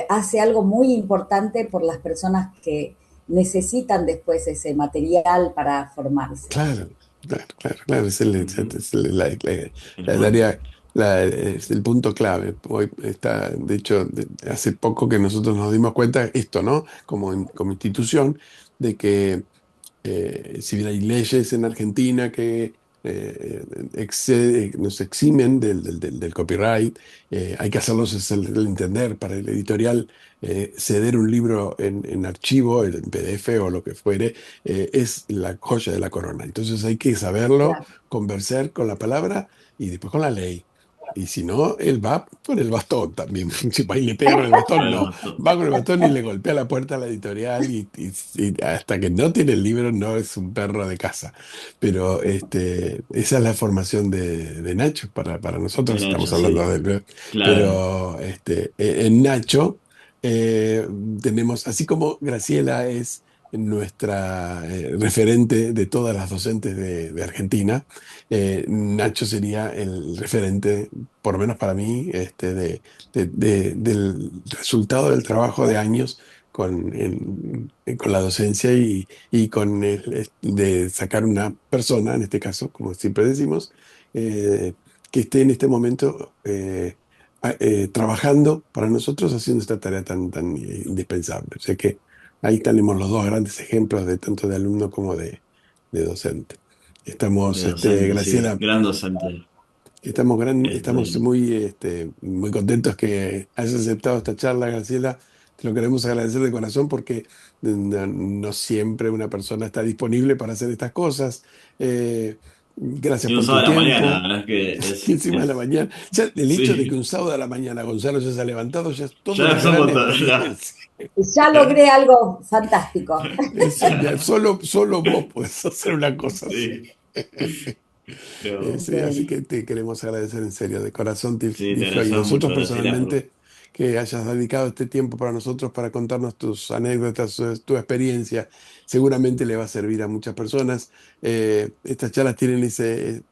hace algo muy importante por las personas que necesitan después ese material para formarse. claro, claro, claro, claro, Ujú. la El tarea, es el punto clave. Hoy está, de hecho, hace poco que nosotros nos dimos cuenta esto, ¿no? Como institución, de que si bien hay leyes en Argentina que nos eximen del copyright, hay que hacerlos el entender para el editorial. Ceder un libro en archivo, en PDF o lo que fuere, es la joya de la corona. Entonces hay que saberlo Claro, conversar con la palabra y después con la ley. Y si no, él va con el bastón también. Si va y le pega con el bastón, no. Va con el bastón y le golpea la puerta a la editorial y hasta que no tiene el libro no es un perro de casa. Pero esa es la formación de Nacho para nosotros, de estamos Nacho, hablando sí. de él. Claro. Pero en Nacho eh, tenemos, así como Graciela es nuestra referente de todas las docentes de Argentina, Nacho sería el referente, por lo menos para mí, del resultado del trabajo de años con la docencia y con de sacar una persona, en este caso, como siempre decimos, eh, que esté en este momento trabajando para nosotros, haciendo esta tarea tan indispensable. O sea que ahí tenemos los dos grandes ejemplos de tanto de alumno como de docente. De Estamos, docente, sí. Graciela, Gran docente. estamos Este, muy contentos que hayas aceptado esta charla, Graciela. Te lo queremos agradecer de corazón porque no siempre una persona está disponible para hacer estas cosas. Gracias y un por tu sábado a la mañana, tiempo. no es que Y encima de la mañana. Ya el hecho de que sí. un sábado a la mañana Gonzalo ya se ha levantado ya es toda una Ya gran somos experiencia. ya logré algo fantástico. Ya solo vos podés hacer una cosa así. sí. Pero Sí, así Bueno, que te queremos agradecer en serio, de corazón, sí, te Tiflo, y agradecemos nosotros mucho, Graciela, personalmente, que hayas dedicado este tiempo para nosotros, para contarnos tus anécdotas, tu experiencia. Seguramente le va a servir a muchas personas. Estas charlas tienen ese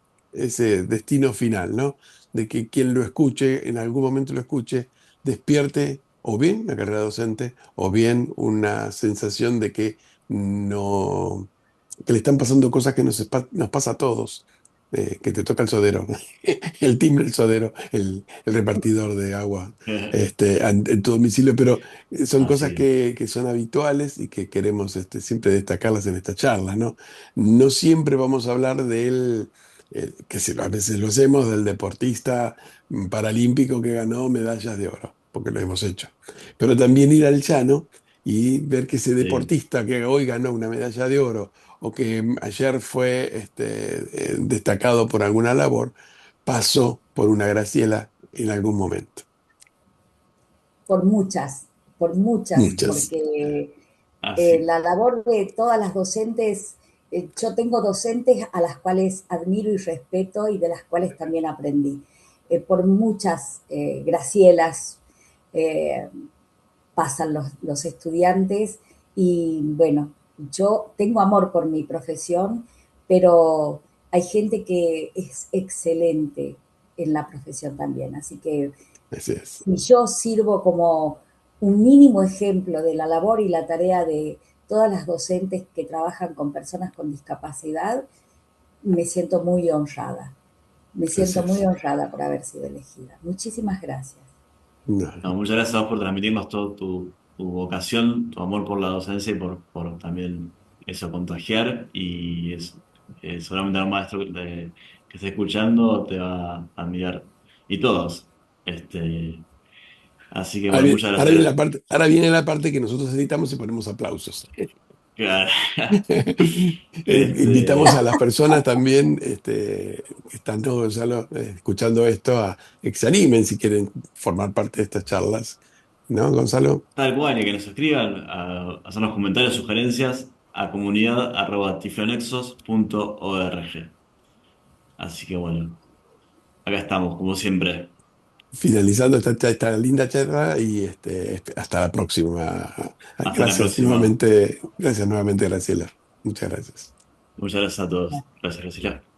destino final, ¿no? De que quien lo escuche, en algún momento lo escuche, despierte o bien la carrera docente, o bien una sensación de que no, que le están pasando cosas que nos pasa a todos que te toca el sodero, el timbre, el sodero, el repartidor de agua en tu domicilio, pero son cosas Así es. que son habituales y que queremos siempre destacarlas en esta charla, ¿no? No siempre vamos a hablar del, a veces lo hacemos, del deportista paralímpico que ganó medallas de oro, porque lo hemos hecho. Pero también ir al llano y ver que ese Sí. deportista que hoy ganó una medalla de oro o que ayer fue destacado por alguna labor, pasó por una Graciela en algún momento. por muchas, por muchas, Muchas. porque Así. la labor de todas las docentes, yo tengo docentes a las cuales admiro y respeto y de las cuales también aprendí. Por muchas Gracielas eh, pasan los estudiantes y bueno, yo tengo amor por mi profesión, pero hay gente que es excelente en la profesión también, así que Así es. y yo sirvo como un mínimo ejemplo de la labor y la tarea de todas las docentes que trabajan con personas con discapacidad, me siento muy honrada. Me Así siento muy es. honrada por haber sido elegida. Muchísimas gracias. No, No, muchas gracias a vos por transmitirnos toda tu vocación, tu amor por la docencia y por también eso, contagiar. Y eso, seguramente el maestro que esté escuchando te va a admirar. Y todos. Así que bueno, muchas gracias. ahora viene la parte que nosotros editamos y ponemos aplausos. Invitamos Este, a las personas también que están todos, Gonzalo, escuchando esto a que se animen si quieren formar parte de estas charlas. ¿No, Gonzalo? Tal cual, y que nos escriban, a hacernos comentarios, sugerencias a comunidad@tiflonexos.org. Así que bueno, acá estamos, como siempre. Finalizando esta linda charla y hasta la próxima. Hasta la próxima. Gracias nuevamente, Graciela. Muchas gracias. Muchas gracias a todos. Gracias, Graciela.